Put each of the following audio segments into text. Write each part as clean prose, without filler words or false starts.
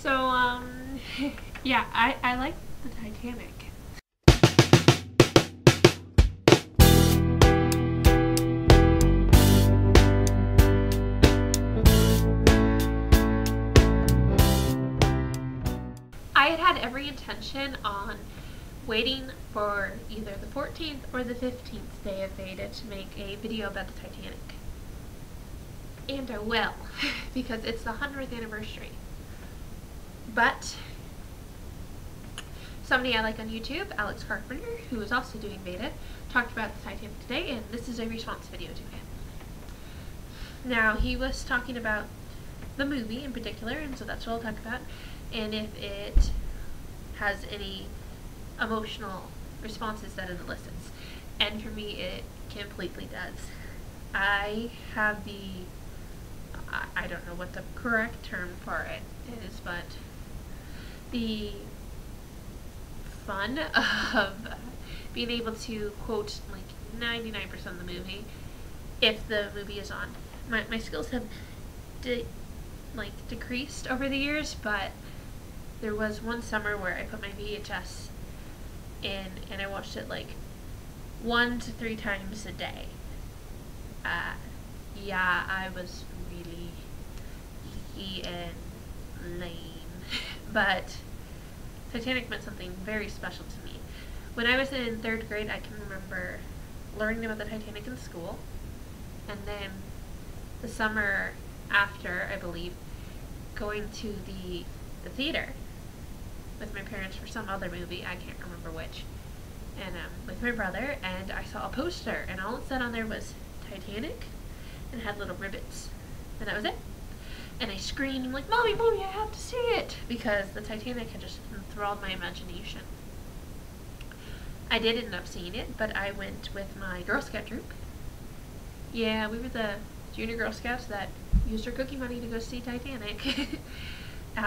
So, yeah, I like the Titanic. I had every intention on waiting for either the 14th or the 15th day of VEDA to make a video about the Titanic. And I will, because it's the 100th anniversary. But somebody I like on YouTube, Alex Carpenter, who is also doing VEDA, talked about the Titanic today, and this is a response video to him. Now, he was talking about the movie in particular, and so that's what I'll talk about, and if it has any emotional responses that it elicits. And for me, it completely does. I have I don't know what the correct term for it is, but the fun of being able to quote like 99% of the movie if the movie is on. My skills have decreased over the years, but there was one summer where I put my VHS in and I watched it like 1 to 3 times a day. Yeah, I was really leaky and lame, but Titanic meant something very special to me. When I was in 3rd grade, I can remember learning about the Titanic in school, and then the summer after, I believe, going to the theater with my parents for some other movie, I can't remember which, and with my brother, and I saw a poster, and all it said on there was Titanic, and had little ribbons, and that was it. And I screamed, I'm like, Mommy, Mommy, I have to see it, because the Titanic had just enthralled my imagination. I did end up seeing it, but I went with my Girl Scout troop. Yeah, we were the junior Girl Scouts that used our cookie money to go see Titanic.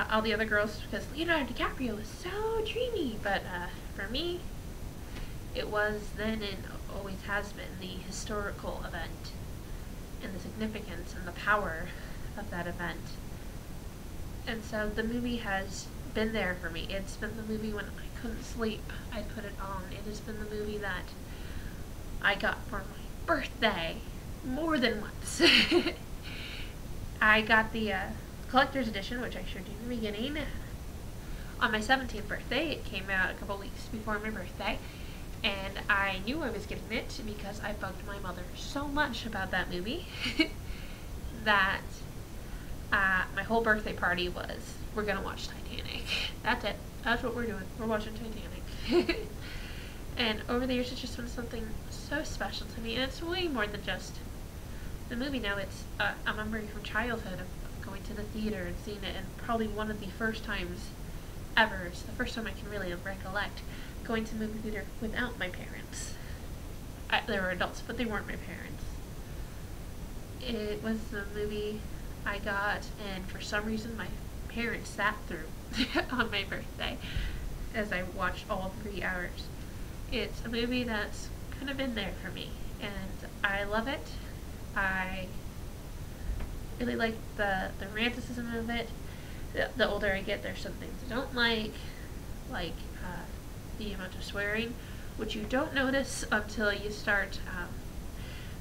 All the other girls, because Leonardo DiCaprio was so dreamy, but for me, it was then and always has been the historical event, and the significance and the power of that event. And so the movie has been there for me. It's been the movie when I couldn't sleep, I'd put it on. It has been the movie that I got for my birthday more than once. I got the collector's edition, which I showed you in the beginning, on my 17th birthday. It came out a couple weeks before my birthday, and I knew I was getting it because I bugged my mother so much about that movie that my whole birthday party was, we're gonna watch Titanic. That's it. That's what we're doing. We're watching Titanic. And over the years, it's just been something so special to me, and it's way more than just the movie now. It's a memory from childhood of going to the theater and seeing it, and probably one of the first times ever, it's the first time I can really recollect going to movie theater without my parents. They were adults, but they weren't my parents. It was the movie I got, and for some reason my parents sat through on my birthday as I watched all 3 hours. It's a movie that's kind of been there for me, and I love it. I really like the romanticism of it. The older I get, there's some things I don't like the amount of swearing, which you don't notice until you start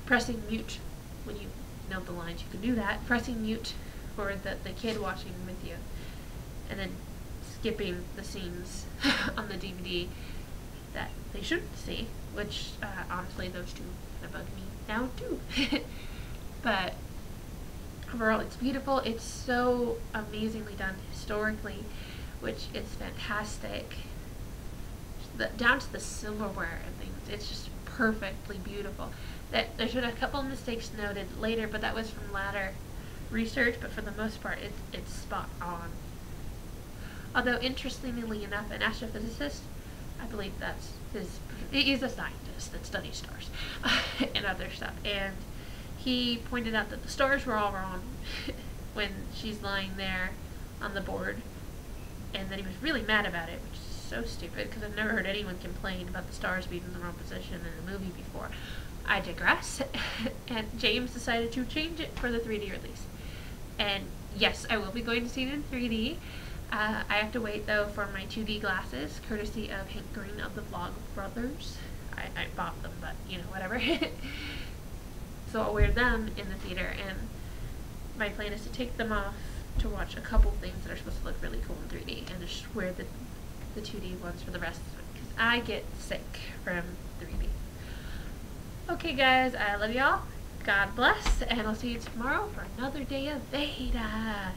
pressing mute. When you know the lines, you can do that. Pressing mute for the kid watching with you, and then skipping the scenes on the DVD that they shouldn't see, which honestly those two kind of bug me now too. But overall, it's beautiful. It's so amazingly done historically, which is fantastic. Down to the silverware and things, it's just perfectly beautiful. There's been a couple of mistakes noted later, but that was from latter research, but for the most part, it's spot on. Although, interestingly enough, an astrophysicist, I believe he's a scientist that studies stars and other stuff, and he pointed out that the stars were all wrong when she's lying there on the board, and then he was really mad about it, which is so stupid, because I've never heard anyone complain about the stars being in the wrong position in a movie before. I digress. And James decided to change it for the 3D release. And yes, I will be going to see it in 3D. I have to wait though for my 2D glasses, courtesy of Hank Green of the Vlog Brothers. I bought them, but you know, whatever. So I'll wear them in the theater, and my plan is to take them off to watch a couple things that are supposed to look really cool in 3D, and just wear the 2D ones for the rest of it, because I get sick from 3D. Okay guys, I love y'all. God bless, and I'll see you tomorrow for another day of VEDA.